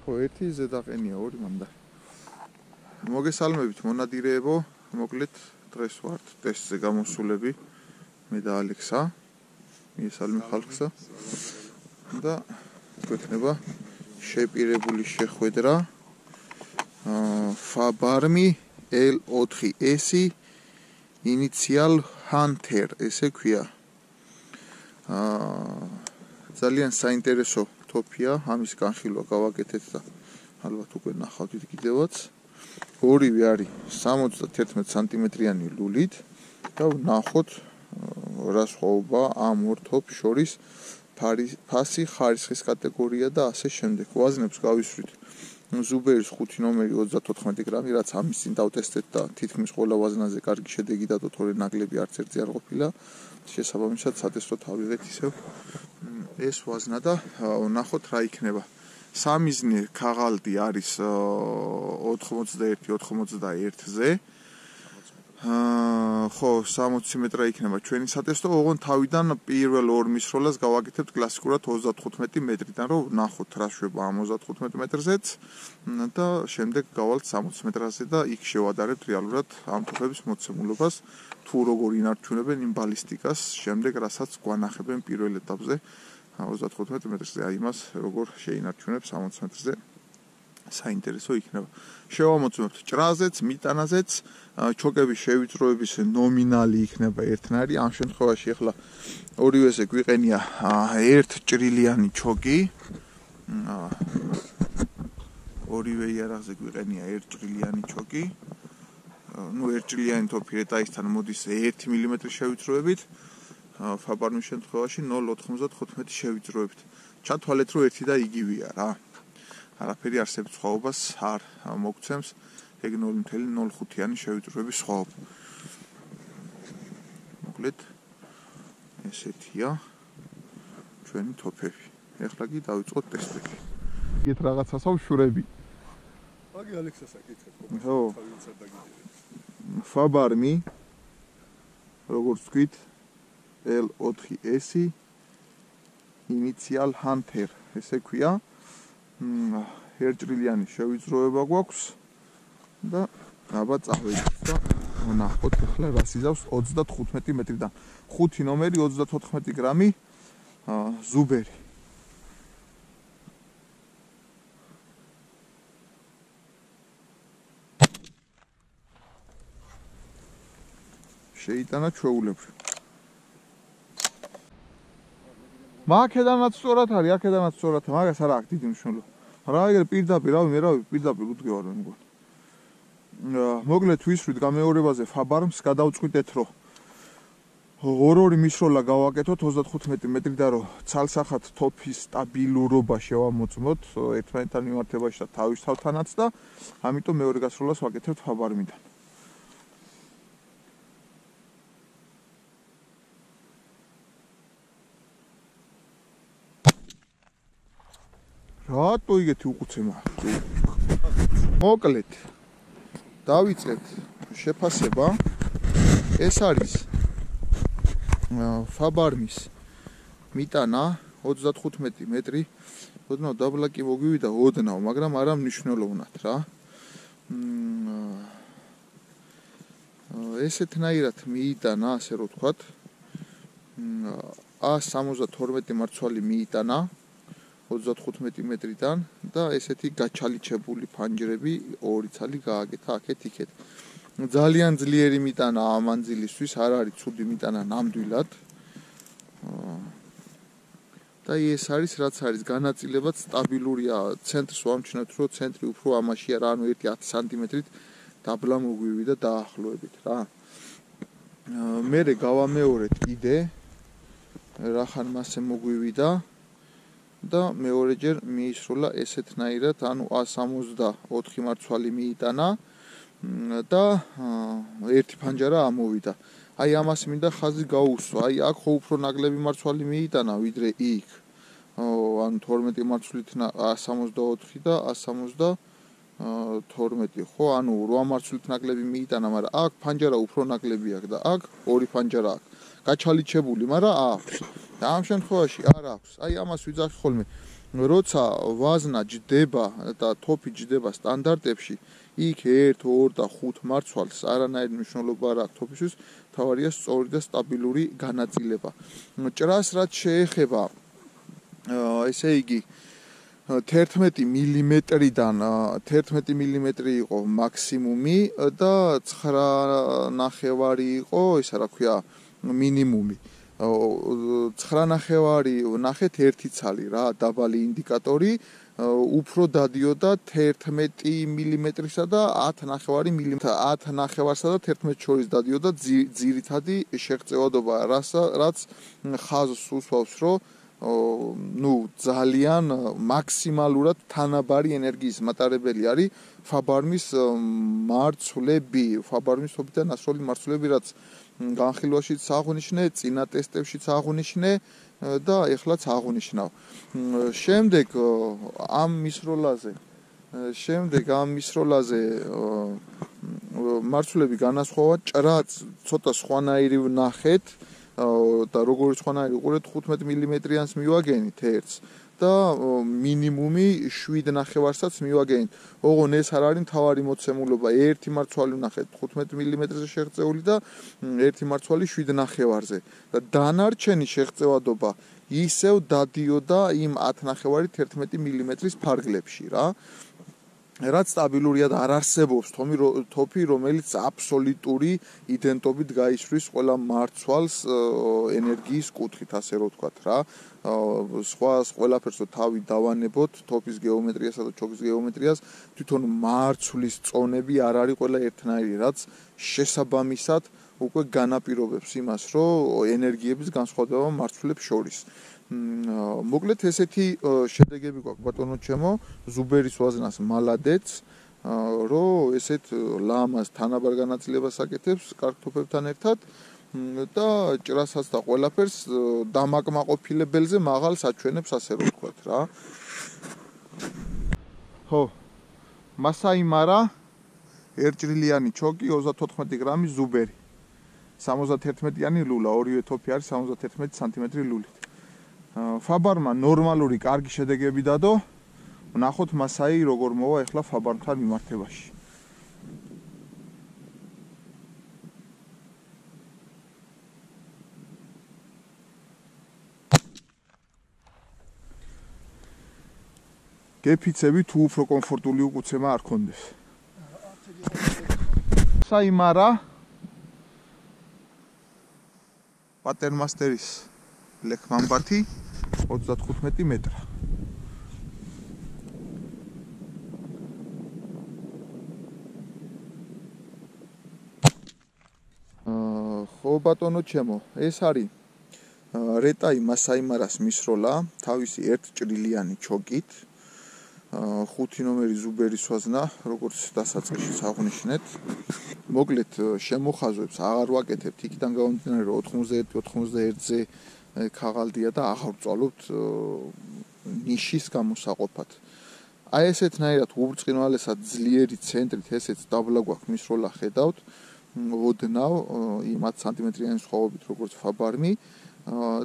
ხო, ერთი ზედაყენია, ორი მანდა. მოგესალმებით მონადირეებო, მოკლედ დღეს ვართ ტესტზე გამოსულები. მე და ალექსა. მიესალმე ხალხსა. და გვექნება შეპირებული შეხვედრა. Fabarmi L4S Initial Hunter, ესე ქვია. ძალიან საინტერესო ტოპია, ამის განხილვა გავაკეთეთ და ალბათ უკვე ნახავთ კიდევაც. ორივე არის 71 სანტიმეტრიანი ლულით და ვნახოთ რა სხვაობა ამ ორ ტოპს შორის ფასი, ხარისხის კატეგორია და ასე შემდეგ. ვაზნებს გავისვრით. ზუბერის 5 ნომერი 34 გრამი, რაც ამის წინ დავტესტეთ და თითქმის ყველა ვაზნაზე კარგი შედეგი დადო, თორე ნაკლები არც ერთი არ ყოფილა. შესაბამისად სატესტო თავიღეთ ისევ ეს ვაზნა და ვნახოთ რა იქნება. სამიზნე ქაღალდი არის 81-91-ზე. ხო, 60 მეტრა იქნება ჩვენი სატესტო, ოღონდ თავიდან პირველ ორ მისროლას გავაკეთებთ კლასიკურად 35 მეტრიდან, რომ ვნახოთ რა შვება ამ 35 მეტრზეც და შემდეგ გავალთ 60 მეტრაზე და იქ შევადარებთ რეალურად ამ ტოპების მოცემულობას, თუ როგორ ინარჩუნებენ იმ ბალისტიკას, შემდეგ რასაც გვანახებენ პირველ ეტაპზე 35 მეტრზე, აი იმას როგორ შეინარჩუნებ 60 მეტრზე. საინტერესო იქნება. შევამოწმებთ ჭრაზეც, მიტანაზეც, ჩოკების შევიწროების ნომინალი იქნება ერთნაირი. ამ შემთხვევაში ახლა ორივეზე გვიყენია 1 ჭრილიანი ჩოკი. ორივე იარაღზე გვიყენია 1 ჭრილიანი ჩოკი. ნუ 1 ჭრილიანი ტოპი რეტაისთან მოდის 1 მმ შევიწროებით. Fabarmis შემთხვევაში 0.95 შევიწროებით. ჩათვალეთ რომ ერთი და იგივეა რა. არაფერი არსებობს სხვაობას არ მოგცემს ეგ 0.05-იანი შევიწროების სხვაობა. მოკლედ ესეთია ჩვენი ტოპები. ეხლა კი დავიწყოთ ტესტები. იქეთ რაღაცას ავშურები. აგი ალექსას აკითხებ. ხო. Fabarmi როგორც თქვით L4S Initial Hunter, ესე ქვია. 1 ჭრილიანი შევიწროება გვაქვს და აბა წავედით და ვნახოთ ახლა რას იზავს 35 მეტრიდან. 5 ნომერი 34 გრამი ზუბერი. შეიტანა ჩვეულებრივ. აქედანაც სწორად არის, აქედანაც სწორად, მაგას არა აქვს დიდი მნიშვნელობა. რა ეგრე პირდაპირ, მე პირდაპირ უდგევარ მე მგონი. მოკლედ ვისვრით გამეორებაზე Fabarms გადავწყვიტეთ, რომ ორ-ორი მისროლა გავაკეთოთ 35 მეტრიდან, რომ ცალსახად ტოპის სტაბილურობა შევამოწმოთ ერთმანეთთან მიმართებაში და თავისთავთანაც და ამიტომ მეორე გასროლას ვაკეთებთ Fabarmიდან. რატო იგეთი უყუცემა? მოკლედ დავიწყებთ შეფასება. ეს არის Fabarmis მიტანა 35 მეტრი. ოდნავ დაბლაკი მოგვივიდა ოდნავ, მაგრამ არა მნიშვნელოვნად რა. ესეთნაირად მიიტანა, ასე რომ ვთქვათ. A72 მარცვალი მიიტანა 35 მეტრიდან და ესეთი გაჩალიჩებული ფანჯრები ორი ცალი გააკეთა აქეთ იქეთ. ძალიან ძლიერი მიტანა ამ მანძილისთვის, არ არის ცუდი მიტანა ნამდვილად. და ეს არის რაც არის განაწილებად სტაბილურია. ცენტრს ვამჩნევთ, რომ ცენტრი უფრო ამაშია რა, ანუ 1-10 სანტიმეტრით დაბლა მოგვივიდა დაახლოებით რა. მერე გავამეორეთ კიდე რახან მასე მოგვივიდა. და მეორეჯერ მიისროლა ესეთნაირად, ანუ A64 მარცვალი მიიტანა და ერთი ფანჯარა ამოვიდა. აი ამას მინდა ხაზი გაუსვა. აი აქ ხო უფრო ნაკლები მარცვალი მიიტანა ვიდრე იქ. ანუ 12 მარცვლით A64 და A72 ხო, ანუ 8 მარცვლით ნაკლები მიიტანა, მაგრამ აქ ფანჯარა უფრო ნაკლები აქვს და აქ ორი ფანჯარა აქვს. გაჩალიჩებული, მაგრამ აქვს. და ამ შემთხვევაში არ აქვს. აი ამას ვიძახი ხოლმე როცა ვაზნა ჯდება და თოფი ჯდება სტანდარტებში, იქ 1, 2 და 5 მარცვალს არანაირი მნიშვნელობა არ აქვს თოფისთვის, თავარია სწორი და სტაბილური განაწილება. ჭრას რაც შეეხება, ესე იგი 11 მმ-დან 11 მმ იყო მაქსიმუმი და 9.5 იყო, ისა რა ქვია, მინიმუმი. 9.5 ვნახეთ ერთი ცალი რა, დაბალი ინდიკატორი, უფრო დადიოდა 11 მმ-სა და 10.5 მმ. 10.5-სა და 11 შორის დადიოდა ძირითადი შეღწევადობა, რაც ხაზს უსვავს, რომ ძალიან მაქსიმალურად თანაბარი ენერგიის მატარებელი არის ფაბარმის მარცვლები, ფაბარმის თოფიდან ასრული მარცვლები, რაც განხილვაშიც აღნიშნე, წინა ტესტებშიც აღნიშნე და ეხლაც აღნიშნავ. შემდეგ ამ მისროლაზე მარცვლები განასხვავა, ჭრაც ცოტა სხვანაირი ვნახეთ და როგორი სხვანაირი უყურეთ 15 მმ-იანს მივაგენით ერთს და მინიმუმი 7.5-საც მივაგენით. ოღონ ეს არ არის მთავარი მოცემულობა. ერთი მარცვალი ვნახეთ 15 მმ-ზე შეღწეული და ერთი მარცვალი 7.5-ზე. და დანარჩენი შეღწევადობა ისევ დადიოდა იმ 10.5 11 მმ-ის ფარგლებში რა. რაც სტაბილურია და არ არსებობს თოფი, რომელიც აბსოლუტური იდენტობით გაისვრის ყველა მარცვალს ენერგიის კუთხით, ასე რომ ვთქვათ რა. სხვა ყველაფერს თავი დავანებოთ თოფის გეომეტრიასა და ჩოქის გეომეტრიას, თვითონ მარცვლის წონები არ არის ყველა ერთნაირი, რაც შესაბამისად უკვე განაპირობებს იმას, რომ ენერგიების განსხვავება მარცვლებს შორის. მოკლედ ესეთი შედეგები გვაქვს ბატონო ჩემო, ზუბერის ვაზნას მალადეც, რომ ესეთ ლამაზ თანაბარ განაწილებას აკეთებს კარგ თოფებთან ერთად და ჭრასაც და ყველაფერს დამაკმაყოფილებელზე მაღალს აჩვენებს, ასე რომ ვთქვათ რა. ხო, მასაი მარა ერთჭრილიანი ჩოკი 34 გრამი ზუბერი. 71-იანი ლულა, ორივე თოფი არის 71 სანტიმეტრი ლულით. ფაბარმა ნორმალური კარგი შედეგები დადო. ვნახოთ მასაი როგორ მოვა ახლა ფაბარმთან მიმართებაში. გეფიცები თუ უფრო კომფორტული უყუცემა არ ქონდეს. საიმარა პატერმასტერის ლექმამბათი 35 მეტრა. ხო ბატონო ჩემო, ეს არის რეტაი მასაიმარას მისროლა, თავისი ერთჭრილიანი ჩოკით, 5 ნომერი ზუბერის ვაზნა, როგორც დასაწყისში აღნიშნეთ. მოკლედ შემოხაზვებს აღარ ვაკეთებთ, იქიდან გამომდინარე, რომ 91-ზე ქაღალდია და აღარ ვწვალობთ ნიშის გამოსაყოფად. აი ესეთნაირად უბრწყინვალესად ძლიერი ცენტრით ესეც დაბლა გვაქვს მისროლა ხედავთ. ოდნავ იმ 10 სანტიმეტრიანი სხვაობით როგორც ფაბარმი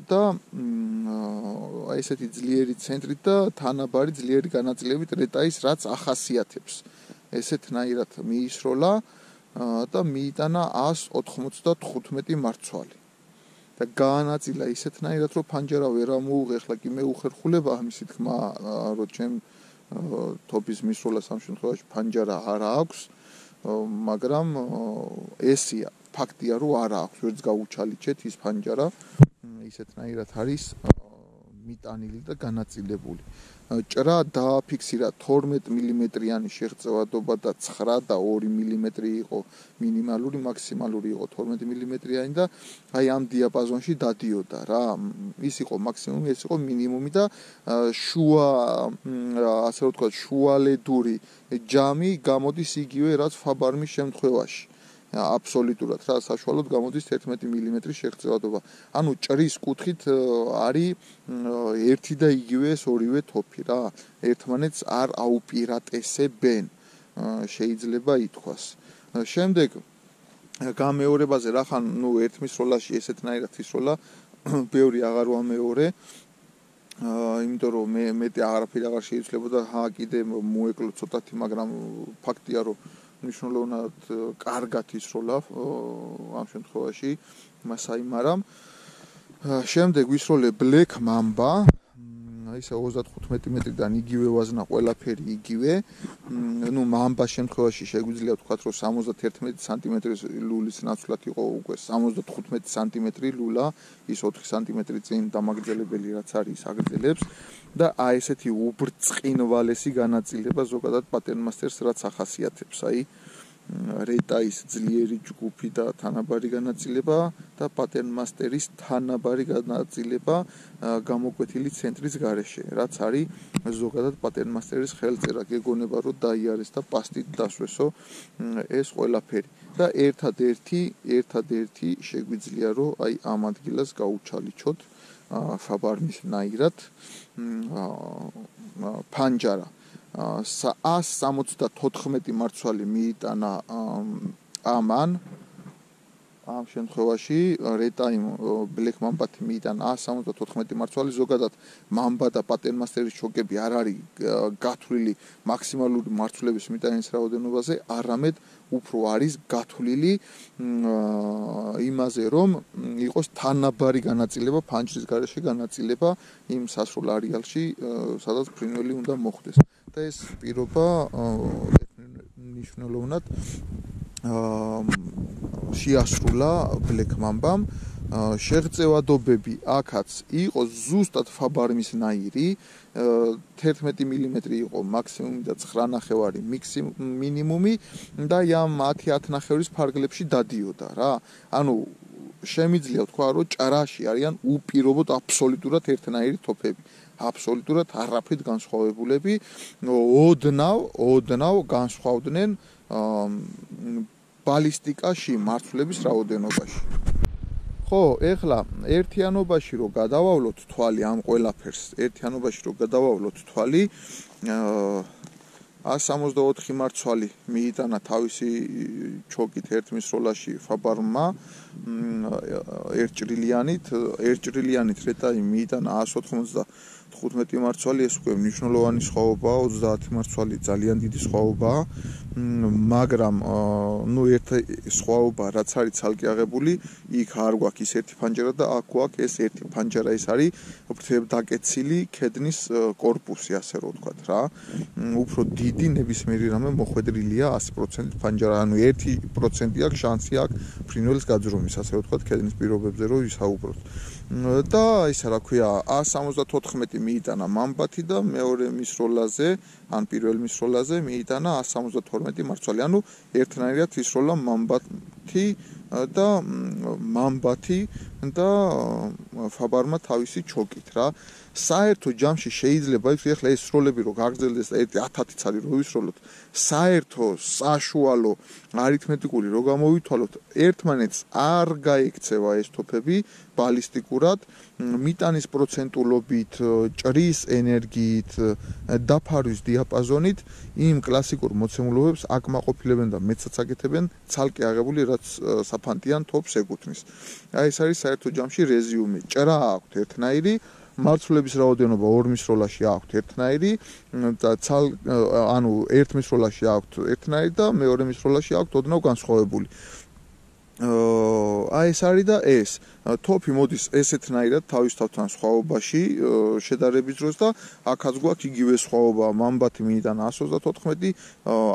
და აი ესეთი ძლიერი ცენტრით და თანაბარი ძლიერი განაწილებით რეტაის რაც ახასიათებს. ესეთნაირად მიისროლა და მიიტანა 195 მარცვალი. და გაანაწილა ისეთნაირად, რომ ფანჯარა ვერ ამოუღეხლა, კი მე უხერხულება ამისი თქმა, რომ ჩემ თოფის მისროლას ამ შემთხვევაში ფანჯარა არ აქვს, მაგრამ ესია ფაქტია, რომ არ აქვს, ვერც გაუჩალიჩეთ ის ფანჯარა, ისეთნაირად არის მიტანილი და განაწილებული. ჭრა დააფიქსირა 12 მმ-იანი შეღწევადობა და 9 და 2 მმ იყო მინიმალური, მაქსიმალური იყო 12 მმ-იანი და აი ამ დიაპაზონში დადიოდა რა. ის იყო მაქსიმუმი, ეს იყო მინიმუმი და შუა, ასე რომ ვთქვათ, შუალედური ჯამი გამოდის იგივე რაც ფაბარმის შემთხვევაში. აბსოლუტურად რა, საშუალოდ გამოდის 11 მმ შეღწევადობა. ანუ ჭრის კუთხით არის ერთი და იგივე ორივე თოფი რა. ერთმანეთს არ აუპირატესებენ, შეიძლება ითქვას. შემდეგ გამეორებაზე რა ხან, ერთ მისროლაში ესეთნაირად ისროლა, ბევრი აღარ ვამეორე. იმიტომ რომ მეტი აღარაფერი აღარ შეიძლებოდა კიდე მოეკლო ცოტათი, მაგრამ ფაქტია რომ მნიშვნელოვნად კარგად ისროლა ამ შემთხვევაში მასაიმარამ. შემდეგ ვისროლე Black Mamba, ისე 35 მეტრიდან იგივე ვაზნა, ყველაფერი იგივე. ნუ Mamba-ს შემთხვევაში შეგვიძლია ვთქვათ, რომ 71 სანტიმეტრის ლულის ნაცვლად იყო უკვე 75 სანტიმეტრი ლულა, ის 4 სანტიმეტრი წინ დამაგრძელებელი რაც არის აგრძელებს და აი ესეთი უბრწყინვალესი განაწილება ზოგადად პატერნმასტერს რაც ახასიათებს, აი რეტაის ძლიერი ჯგუფი და თანაბარი განაწილება და პატერნმასტერის თანაბარი განაწილება გამოკვეთილი ცენტრის გარეშე, რაც არის ზოგადად პატერნმასტერის ხელწერა, გეგონება რომ დაიარეს და პასტით დასვესო ეს ყველაფერი. და ერთადერთი შეგვიძლია რომ აი ამ ადგილას გაუჩალიჩოთ ფაბარმის ნაირად ფანჯარა 174 მარცვალი მიიტანა ამან ამ შემთხვევაში რეტაიმ Black Mamba-ი მიიტანა 174 მარცვალი. ზოგადად Mamba და პატერნმასტერის ჩოკები არ არის გათვლილი მაქსიმალური მარცვლების მიტანის რაოდენობაზე, არამედ უფრო არის გათვლილი იმაზე, რომ იყოს თანაბარი განაწილება, ფანჯრის გარეშე განაწილება იმ სასრულ არეალში, სადაც ფრინველი უნდა მოხვდეს. და ეს პირობა მნიშვნელოვნად შეასრულა Black Mamba-მ. შეღწევადობები აქაც იყო ზუსტად ფაბარმის ნაირი, 11 მმ იყო მაქსიმუმი და 9.5 მინიმუმი და ამ 10-10.5-ის ფარგლებში დადიოდა რა. ანუ შემიძლია თქვა, რომ ჭრაში არიან უპირობოდ აბსოლუტურად ერთნაირი თოფები. აბსოლუტურად არაფრით განსხვავებულები, ოდნავ განსხვავდნენ ბალისტიკაში მარცვლების რაოდენობაში. ხო, ეხლა ერთიანობაში რო გადავავლოთ თვალი ამ ყველაფერს, 164 მარცვალი მიიტანა თავისი ჩოკით ერთმისროლაში ფაბარმა, ერთჭრილიანით რეტაი მიიტანა 195 მარცვალი, ეს უკვე მნიშვნელოვანი სხვაობაა, 30 მარცვალი ძალიან დიდი სხვაობაა, მაგრამ ნუ ერთი სხვაობა რაც არის ცალკე აღებული, იქ არ გვაქვს ის ერთი ფანჯარა და აქ გვაქვს ეს ერთი ფანჯარა, ეს არის ფრთებდაკეცილი ქედნის корпуსი, ასე რომ ვთქვათ რა. უფრო დიდი ნებისმიერი რამე მოხვედრილია 100% ფანჯარა, ანუ 1% აქვს შანსი აქვს ფრინველის გაძრომის, ასე რომ ვთქვათ, ქედნის პირობებზე რომ ვისაუბროთ. და ისა რა ქვია 174 მიიტანა Mamba-ი და მეორე მისროლაზე, ან პირველ მისროლაზე მიიტანა 172 მარცვალი. ანუ ერთნაირად ისროლა Mamba-ი და ფაბარმა თავისი ჩოკით რა. საერთო ჯამში შეიძლება იცი ახლა ეს სროლები რო გაგრძელდეს 10-10-იც არის რო ვისროლოთ, საერთო საშუალო არითმეტიკული რო გამოვითვალოთ, ერთმანეთს არ გაექცევა ეს თოფები ბალისტიკურად, მიტანის პროცენტულობით, ჭრის ენერგიით, დაფარვის დიაპაზონით იმ კლასიკურ მოცემულობებს აკმაყოფილებენ და მეცაც აკეთებენ ცალკე აღებული რაც საფანტიან თოფს ეკუთვნის. აი ეს არის საერთო ჯამში რეზიუმე. ჭრა აქვთ ერთნაირი, მარცვლების რაოდენობა ორ მისროლაში აქვთ ერთნაირი და ანუ ერთ მისროლაში აქვთ ერთნაირი და მეორე მისროლაში აქვთ ოდნავ განსხვავებული. აი ეს არის და ეს თოფი მოდის ესეთნაირად თავისთავად სხვაობაში შედარების დროს და აქაც გვაქვს იგივე სხვაობა, Mamba-ი მიიტანა 134,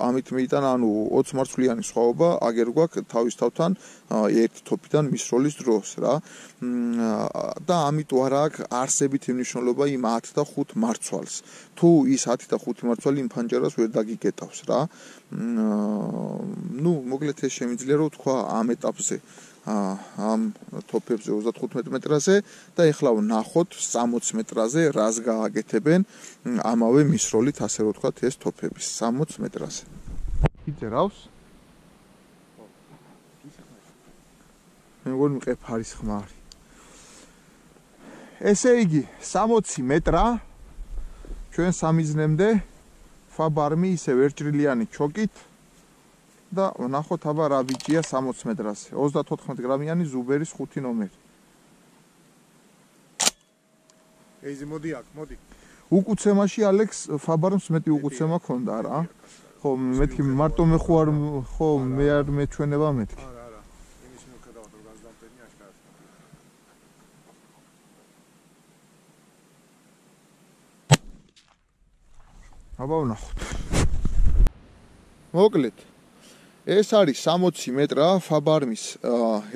ამით მიიტანა, ანუ 20 მარცვლიანი სხვაობა, აგერ გვაქვს თავისთავად ერთ თოფიდან მისროლის დროს რა. და ამიტომ არ აქვს არსებითი მნიშვნელობა იმ 10 და 5 მარცვალს. თუ ის 10 და 5 მარცვალი იმ ფანჯარას ვერ დაგიკეტავს რა. ნუ მოკლედ ეს შემიძლია რომ თქვა ამ ეტაპზე ამ თოფებზე 35 მეტრაზე და ეხლა ვნახოთ 60 მეტრაზე რას გააკეთებენ ამავე მისროლით, ასე რომ ვთქვათ, ეს თოფები 60 მეტრაზე. იწერავს? მე მგონი მყეფ არის ხმარი. ესე იგი 60 მეტრა ჩვენ სამიზნემდე ფაბარმი ისევ ერთჭრილიანი ჩოკით და ვნახოთ აბა რა ბიჭია 60 მეტრაზე. 34 გრამიანი ზუბერის 5 ნომერი. ეიზი მოდი აქ, მოდი. უკუცემაში ალექს ფაბარმს მეტი უკუცემა ქონდა რა. ხო, მეთქი მარტო მე ხوار ხო მე არ მეჩვენება მეთქი. არა. იმის მიუხედავად რომ გაზდამტენი აშკარად. აბა ვნახოთ. მოკლედ ეს არის 60 მეტრა ფაბარმის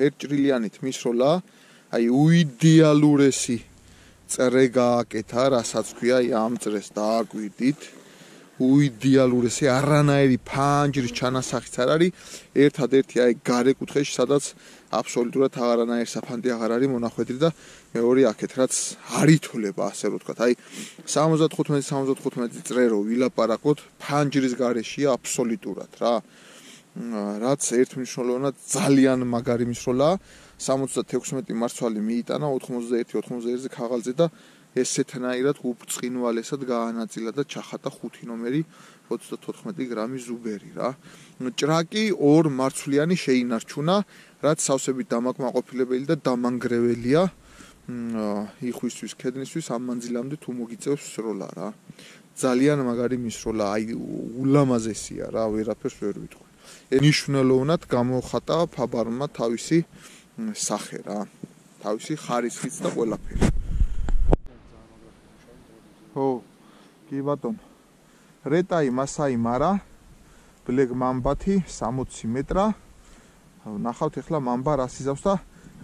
ერთჭრილიანით მისროლა, აი უიდეალურესი წრე გააკეთა, რასაც ქვია, აი ამ წრეს დააკვირდით. უიდეალურესი, არანაირი ფანჯრის ჩანასახიც არ არის. ერთადერთი აი გარე კუთხეში, სადაც აბსოლუტურად აღარანაირი საფანტი აღარ არის მონახვედრი და მეორე აქეთ, რაც არ ითვლება, ასე რომ ვთქვათ. აი 75 წრე რო ვილაპარაკოთ, ფანჯრის გარეშია აბსოლუტურად რა. რაც ერთმნიშვნელოვნად ძალიან მაგარი მისროლაა. 76 მარცვალი მიიტანა 91-92-ზე ქაღალდზე და ესეთნაირად უბრწყინვალესად გაანაწილა და ჩახატა 5 ნომერი 34 გრამი ზუბერი რა. ჭრაკი ორ მარცვლიანი შეინარჩუნა, რაც სავსებით დამაკმაყოფილებელი და დამანგრეველია. იხვისთვის, ქედნისთვის ამ მანძილამდე თუ მოგიწევს სროლა რა. ძალიან მაგარი მისროლა, აი ულამაზესია რა, ვერაფერს ვერ ვიტყვი. მნიშვნელოვნად გამოხატა ფაბარმა თავისი სახე რა, თავისი ხარისხიც და ყველაფერი. ხო, კი ბატონო. რეტაი მასაი მარა, ბლეკ მამბათი 60 მეტრა. ნახავთ ახლა მამბა რას იზავს და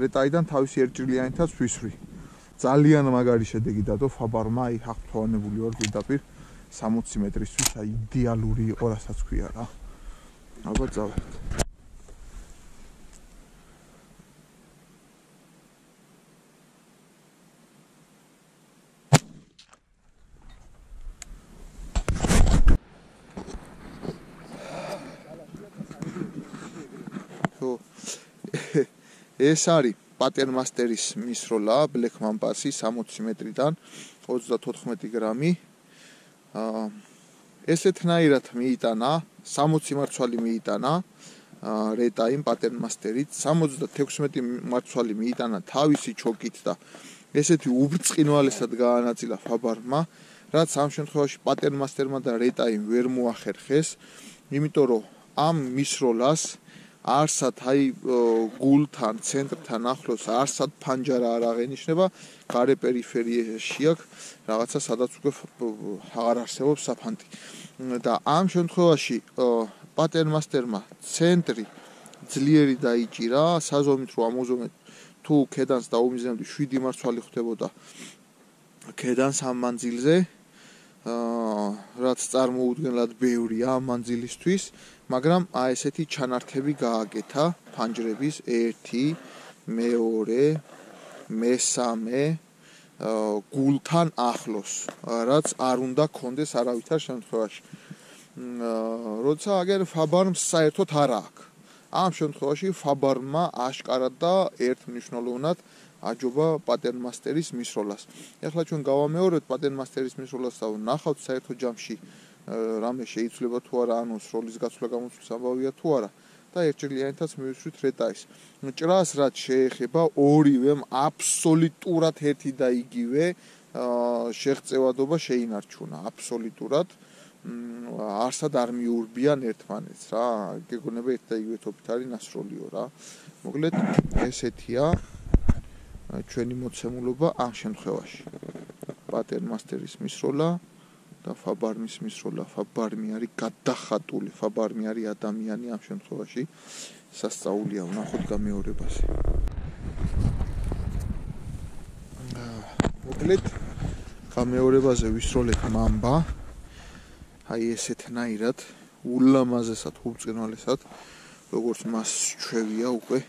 რეტაიდან თავისი ერთჭრილიანითაც ვისვრი. ძალიან მაგარი შედეგი დადო ფაბარმა, აი აღფრთოვანებული ვარ პირდაპირ 60 მეტრისთვის, აი იდეალური იყო, რასაც ქვია რა. აბა წავედით. ეს არის პატერმასტერის მისროლა, ბლეკ მამბასი 60 მეტრიდან 34 გრამი. ესეთნაირად მიიტანა 60 მარცვალი მიიტანა რეტაიმ პატერმასტერით, 76 მარცვალი მიიტანა თავისი ჩოკით და ესეთი უბრწყინვალესად გაანაწილა ფაბარმა, რაც ამ შემთხვევაში პატერმასტერმა და რეტაიმ ვერ მოახერხეს, იმიტომ რომ ამ მისროლას არსად აი გულთან, ცენტრთან ახლოს არსად ფანჯარა არ აღენიშნება, გარე პერიფერიაში აქვს რაღაცა, სადაც უკვე აღარ არსებობს საფანტი. და ამ შემთხვევაში პატერმასტერმა ცენტრი ძლიერი დაიჭირა, საზომით რო ამოზომეთ თუ ქედანს დაუმიზნებდი 7 მარცვალი ხდებოდა ქედანს ამ მანძილზე, რაც წარმოუდგენლად ბევრია ამ მანძილისთვის, მაგრამ აი ესეთი ჩანართები გააკეთა ფანჯრების 1, მეორე, მესამე გულთან ახლოს, რაც არ უნდა კონდეს არავითარ შემთხვევაში. როცა აგერ ფაბარმს საერთოდ არ აქვს. ამ შემთხვევაში ფაბარმა აშკარად და ერთმნიშვნელოვნად აჯობა პატერმასტერის მისროლას. ეხლა ჩვენ გავამეორებთ პატერმასტერის მისროლას და ვნახავთ საერთო ჯამში რამე შეიძლება თუ არა, ანუ სროლის გაცვლა გამოცვლის ამბავია თუ არა და ერთჭრილიანითაც მივისვრით რეტაის. ჭრას რაც შეეხება, ორივემ აბსოლუტურად ერთი და იგივე შეღწევადობა შეინარჩუნა, აბსოლუტურად. არსად არ მიურბიან ერთმანეთს რა, გეგონება ერთ და იგივე თოფით არის ნასროლიო რა. მოკლედ ესეთია ჩვენი მოცემულობა ამ შემთხვევაში. პატერმასტერის მისროლა და ფაბარმის მისროლა. ფაბარმი არის გადახატული, ფაბარმი არის ადამიანი ამ შემთხვევაში. სასწაულია ვნახოთ გამეორებაზე. მოკლედ გამეორებაზე ვისროლეთ მამბა. აი ესეთნაირად ულამაზესად, უბრწყინვალესად, როგორც მას ჩვევია უკვე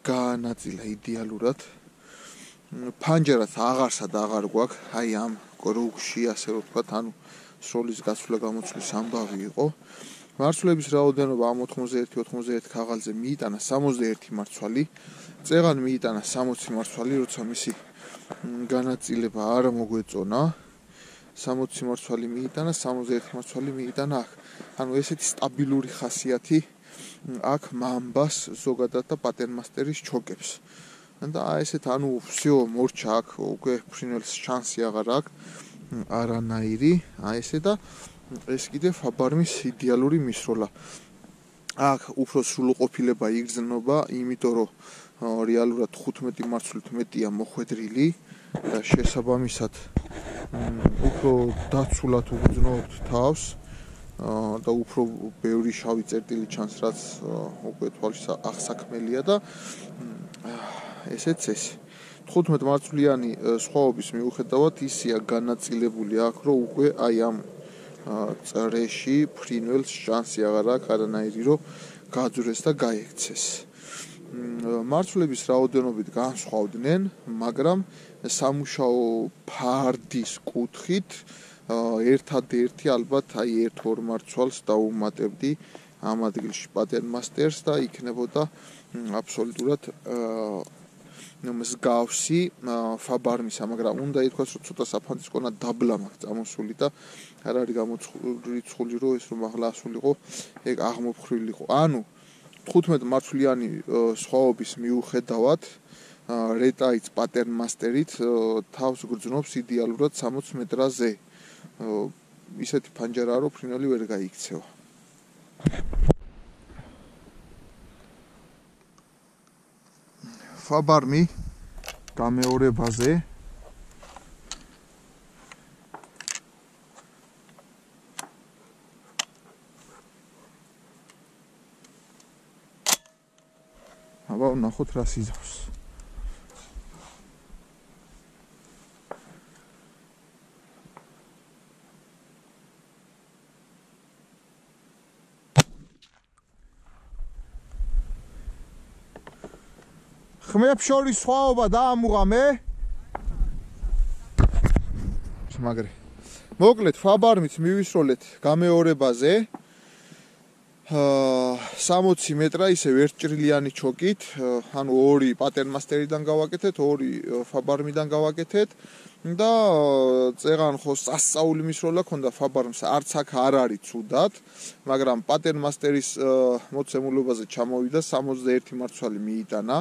გაანაწილა იდეალურად. ფანჯარაც აღარსად აღარ გვაქვს, აი ამ კრუგში, ასე რომ ვთქვათ, ანუ სროლის გაცვლა გამოცვლის ამბავი იყო. მარცვლების რაოდენობა ამ 91 ქაღალდზე მიიტანა 61 მარცვალი, წეღან მიიტანა 60 მარცვალი, როცა მისი განაწილება არ მოგვეწონა. 60 მარცვალი მიიტანა, 61 მარცვალი მიიტანა აქ. ანუ ესეთი სტაბილური ხასიათი აქ მამბას ზოგადად და პატერმასტერის ჩოკებს. და ესეთ ანუ всё მორჩა აქ უკვე ფრინველს შანსი აღარ აქვს არანაირი ესე და ეს კიდე ფაბარმის იდეალური მისროლა აქ უფრო სრულყოფილება იგრძნობა იმიტომ რომ რეალურად 15 მარცვლით მეტია მოხვედრილი და შესაბამისად უფრო დაცულად უგრძნობთ თავს და უფრო ბევრი შავი წერტილი ჩანს რაც უკვე თვალის აღსაქმელია და ესეც ეს 15 მარცვლიანი სხვაობის მიუხედავად ისია განაწილებული აქ რომ უკვე აი ამ წრეში ფრინველს შანსი აღარ აქვს არანაირი რომ გაძვრეს და გაექცეს მარცვლების რაოდენობით განსხვავდნენ მაგრამ სამუშაო ფარდის კუთხით ერთადერთი ალბათ აი 1-2 მარცვალს დაუმატებდი ამ ადგილში პატერმასტერს და იქნებოდა აბსოლუტურად მსგავსი ფაბარმისა, მაგრამ უნდა ითქვას, რომ ცოტა საფანძის კონა დაბლა მაქვს წამოსული და არ არის გამოცხული რომ ეს რომ ახლა ასულიყო, ეგ აღმოფხრილიყო. ანუ 15 მარცვლიანი სხვაობის მიუხედავად რეტაიც პატერმასტერით თავს გრძნობს იდეალურად 60 მეტრაზე. ისეთი ფანჯარაა რომ ფრინველი ვერ გაიქცევა. ფაბარმი გამეორებაზე აბა ნახოთ რა სიზავს ხმებს შორის სხვაობა დაამუღამე მაგარი მოკლედ ფაბარმით მივისროლეთ გამეორებაზე 60 მეტრა ისევ ერთჭრილიანი ჩოკით ანუ 2 პატერმასტერიდან გავაკეთეთ 2 ფაბარმიდან გავაკეთეთ და წეღან ხო სასწაული მისროლა ქონდა ფაბარმს არც აქ არ არის ცუდად მაგრამ პატერმასტერის მოცემულობაზე ჩამოვიდა 61 მარცვალი მიიტანა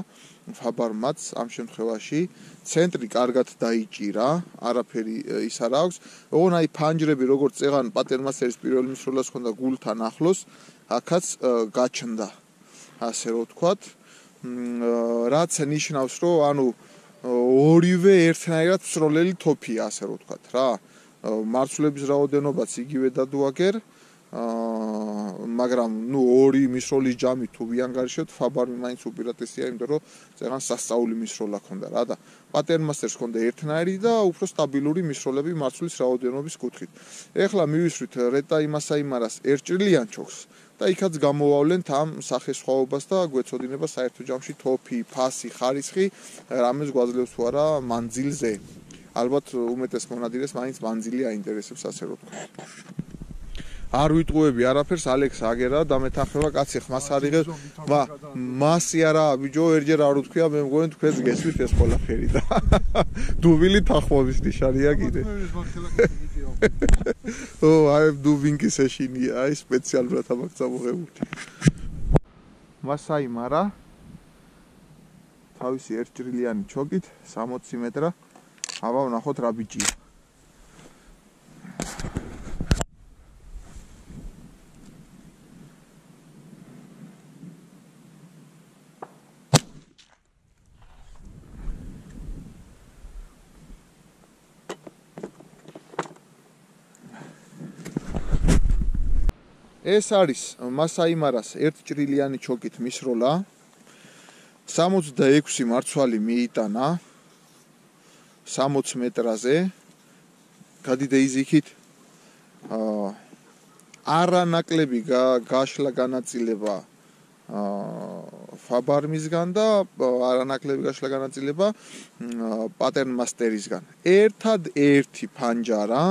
ფაბარმაც ამ შემთხვევაში ცენტრი კარგად დაიჭირა არაფერი ის არ აქვს ოღონ აი ფანჯრები როგორც წეღან პატერმასტერის პირველ მისროლას ქონდა გულთან ახლოს აქაც გაჩნდა ასე რომ ვთქვათ რაც ნიშნავს რომ ანუ ორივე ერთნაირად მსროლელი თოფია ასე რომ ვთქვათ რა მარცვლების რაოდენობაც იგივე დადუაგერ მაგრამ ნუ 2 მისროლის ჯამი თუ ვიანგარიშოთ ფაბარმი მაინც უპირატესია იმიტომ რომ წეღან სასწაული მისროლა ქონდა რა და პატერმასტერს ქონდა ერთნაირი და უფრო სტაბილური მისროლები მარცვლის რაოდენობის კუთხით ეხლა მივისვრით რეტა იმასაიმარას ერთჭრილიან ჩოქს და იქაც გამოვავლენთ ამ სახესხვაობას და გვეცოდინება საერთო ჯამში თოფი, ფასი, ხარისხი, რამეს გვაძლევს თუ არა მანძილზე. ალბათ უმეტეს მონადირეს მაინც მანძილი აინტერესებს ასე რომ ვთქვათ. არ ვიტყუები არაფერს ალექს აგერა და მეთანხმება კაცი ხმას არიღებს მასი არა ბიჭო ერჯერ არ ვთქვია მე მგონი თქვენს გესმით ეს ყველაფერი და დუბილი თანხმობის ნიშანია კიდე ო აი დუბინკის ეშინია აი სპეციალურად ამაკ წამოღებული მასაი მარა თავისი ერთჭრილიანი ჩოკით 60 მეტრა აბა ვნახოთ რა ბიჭია ეს არის მასაიმარას ერთჭრილიანი ჩოკით მისროლა 66 მარცვალი მიიტანა 60 მეტრაზე გადიდე იზიქით არანაკლები გაშლა განაწილება ფაბარმისგან და არანაკლები გაშლა განაწილება პატერმასტერისგან ერთადერთი ფანჯარა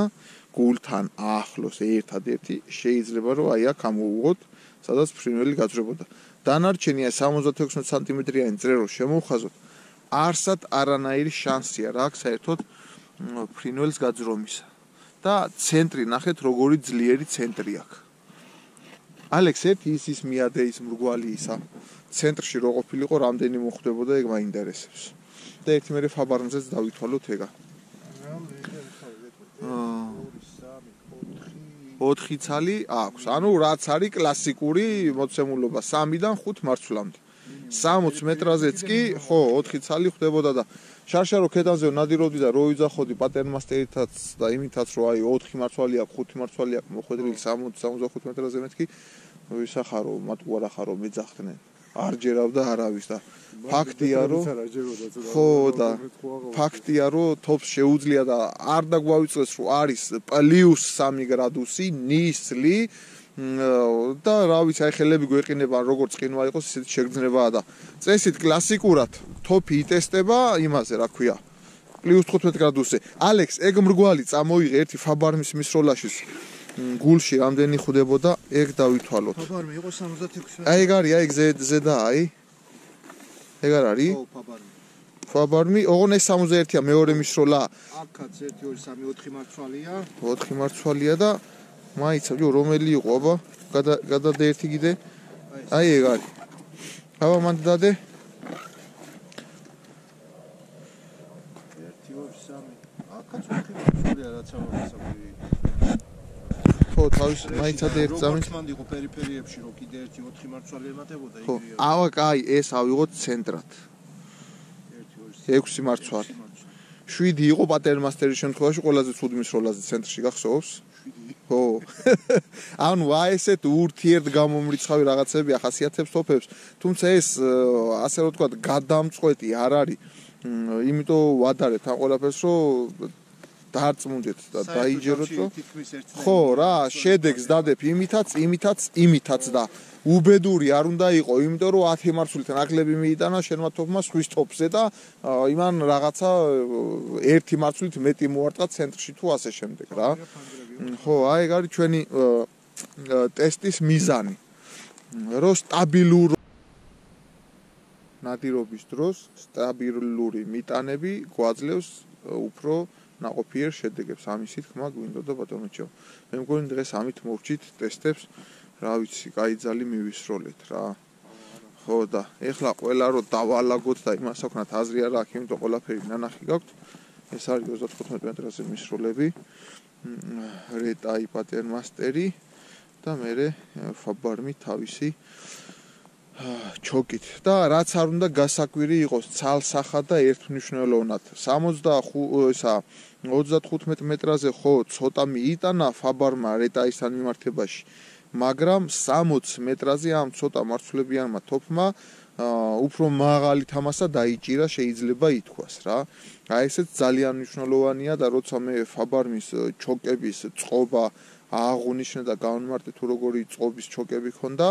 გულთან ახლოს ერთადერთი შეიძლება რომ აი აქ ამოვუღოთ სადაც ფრინველი გაძვრებოდა დანარჩენია 76 სანტიმეტრიანი წრე რომ შემოვხაზოთ არსად არანაირი შანსია რა აქვს საერთოდ ფრინველს გაძრომისა და ცენტრი ნახეთ როგორი ძლიერი ცენტრი აქვს ალექს ერთი ის მიადეის მრგვალი ისა ცენტრში რო ყოფილიყო რამდენი მოხვდებოდა ეგ მაინტერესებს და ერთი მერე ფაბარმზეც დავითვალოთ ეგა 4 ცალი აქვს ანუ რაც არის კლასიკური მოცემულობა 3-დან 5 მარცვლამდე 60 მეტრაზეც კი ხო 4 ცალი ხდებოდა და შარშარო ქედანზე ნადირობდი და რო ვიძახოდი პატერმასტერითაც და იმითაც რომ აი 4 მარცვალი აქვს 5 მარცვალი აქვს მოხვედრილი 60-65 მეტრაზე მეთქი ვისახარო მათ უარა ხარო მეძახდნენ არ ჯერავდა არავის და ფაქტია რომ ხო და ფაქტია რომ თოფს შეუძლია და არ დაგვავიწყდეს რომ არის +3 გრადუსი ნისლი და რა ვიცი აი ხელები გვეყინება როგორც ყინვა იყოს ისეთი შეგრძნებაა და წესით კლასიკურად თოფი იტესტება იმაზე რა ქვია +15 გრადუსზე ალექს ეგ მრგვალი წამოიღე ერთი ფაბარმის მისროლაშის გულში რამდენი ხდებოდა ეგ დავითვალოთ ფაბარმი იყო 66 აი ეგ არის აი ზედა აი ეგ არ არის ხო ფაბარმი ფაბარმი ოღონ ეს 61-ია მეორე მისროლა აქაც 1 2 3 4 მარცვალია 4 მარცვალია და მაიცავ რომელი იყო აბა გადადე ერთი კიდე აი ეგ არის აბა მანდ დადე 1 2 3 აქაც 4 მარცვალია რაც ამასაბი ხო თავის მაიცადე ერთ წამით მანდ იყო პერიფერიებში რომ კიდე ერთი 4 მარცვალი ემატებოდა ხო აბა კაი ეს ავიღოთ ცენტრად 1 2 3 6 მარცვალი 7 იყო პატერმასტერის შემთხვევაში ყველაზე ცუდი მისროლაზე ცენტრში გახსოვს ხო ანუ აი ესეთ ურთიერთ გამომრიცხავი რაღაცები ახასიათებს თოფებს თუმცა ეს ასე რომ ვთქვათ გადამწყვეტი არ არის იმიტომ ვადარეთ ამ ყველაფერს რომ დაარწმუნდეთ და დაიჯეროთ რომ ხო რა შედეგს დადებ იმითაც და უბედური არ უნდა იყო იმიტომ რომ 10 მარცვლიდან აკლები მიიტანა შენმა თოფმა სვის თოფზე და იმან რაღაცა 1 მარცვლით მეტი მოარტყა ცენტრში თუ ასე შემდეგ რა ხო აი ეგ არის ჩვენი ტესტის მიზანი რომ სტაბილურ ნადირობის დროს სტაბილური მიტანები გვაძლევს უფრო ნაყოფიერ შედეგებს ამისი თქმა გვინდოდა ბატონოჩო მე მგონი დღეს ამით მოვჭით ტესტებს რა ვიცი კაი ძალი მივისროლეთ რა ხო და ეხლა ყველა რო დავალაგოთ და იმას აქვს აზრი არა აქვს იმიტომ ყველაფერი ნანახი გაქვთ ეს არის 35 მეტრაზე მისროლები რეტაი პატერმასტერი და მე ფაბარმი თავისი ჩოკით და რაც არ უნდა გასაკვირი იყოს ცალსახად და ერთმნიშვნელოვნად 35 მეტრაზე ხო ცოტა მიიტანა ფაბარმა რეტაისთან მიმართებაში მაგრამ 60 მეტრაზე ამ ცოტა მარცვლებიანმა თოფმა უფრო მაღალი თამასა დაიჭირა შეიძლება ითქვას რა აი ესეც ძალიან მნიშვნელოვანია და როცა მე ფაბარმის ჩოკების წყობა აღუნიშნე და გამომარტე თუ როგორი წყობის ჩოკები ქონდა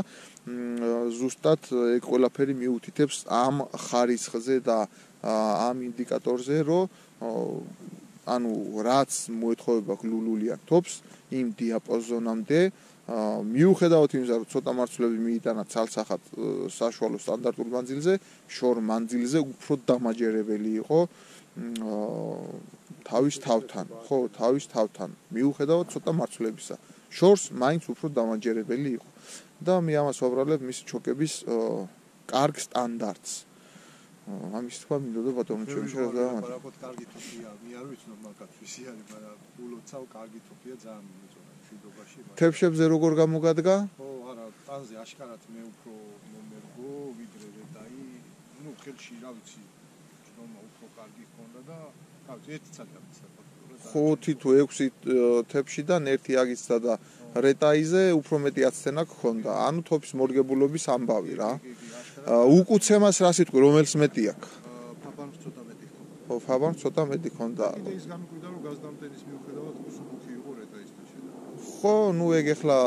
ზუსტად ეგ ყველაფერი მიუთითებს ამ ხარისხზე და ამ ინდიკატორზე რომ ანუ რაც მოეთხოვება გლულულიან თოფს იმ დიაპაზონამდე მიუხედავად იმისა რომ ცოტა მარცვლები მიიტანა ცალსახად საშუალო სტანდარტულ მანძილზე შორ მანძილზე უფრო დამაჯერებელი იყო თავის თავთან მიუხედავად ცოტა მარცვლებისა შორს მაინც უფრო დამაჯერებელი იყო და მე ამას ვაბრალებ მის ჩოკების კარგ სტანდარტს ამის თქვა მინდოდა ბატონო ჩემი შეიძლება პარაკოთ კარგი თოფია მე არ ვიცნობ მაგათ ვისი არის მაგრამ გულოცავ კარგი თოფია ძალიან მიეწონა მშვიდობაში თებშებზე როგორ გამოგადგა ხო არა ტანზე აშკარად მე უფრო მომერგო ვიდრე რეტაი ნუ ხელში რა ვიცი ჭრომა უფრო კარგი ქონდა და გავიცი ერთი ცალი გამიცა 5 თუ 6 თებშიდან ერთი აგიცა და რეტაიზე უფრო მეტი აცდენა გქონდა ანუ თოფის მორგებულობის ამბავი რა უკუცემას რა სიტყვი რომელს მეტი აქვს ფაბარს ცოტა მეტი ქონდა ხო ფაბარს ცოტა მეტი ქონდა ის გამიკვირდა რომ გაზდამტენის მიუხედავად უსუბუქი იყო რეტაისთან შედარებით ხო ნუ ეგ ეხლა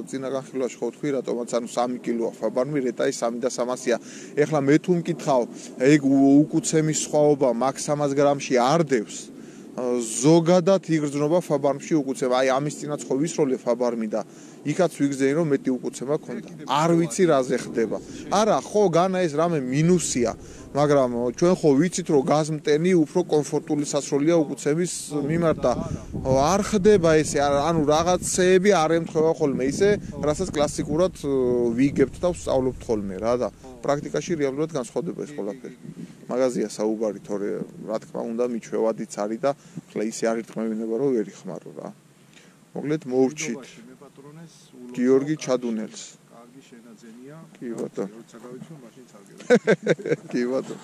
წინა განხილვაში ხო თქვი რატომაც ანუ 3 კილოა ფაბარმი რეტაი 3.300-ია ეხლა მე თუ მკითხავ ეგ უკუცემის სხვაობა მაქ 300 გრამში არ დევს ზოგადად იგრძნობა ფაბარმში უკუცემა. აი ამის წინაც ხო ვისროლე ფაბარმი და იქაც ვიგრძენი რომ მეტი უკუცემა ქონდა. არ ვიცი რაზე ხდება. არა, ხო განა ეს რამე მინუსია, მაგრამ ჩვენ ხო ვიცით რომ გაზმტენი უფრო კომფორტული სასროლია უკუცემის მიმართ და არ ხდება ესე, ანუ რაღაცეები არ ემთხვევა ხოლმე ისე, რასაც კლასიკურად ვიგებთ და ვსწავლობთ ხოლმე რა და პრაქტიკაში რეალურად განსხვავდება ეს ყველაფერი. მაგაზია საუბარი, თორე რა თქმა უნდა მიჩვევადიც არის და ხლა ისე არ ირთმევინება რომ ვერ იხმარო რა. მოკლედ მოურჩით გიორგი ჩადუნელს. კარგი შენაძენია. კი ბატონო. როცა გავიცნობ მაშინ წავიდე. კი ბატონო.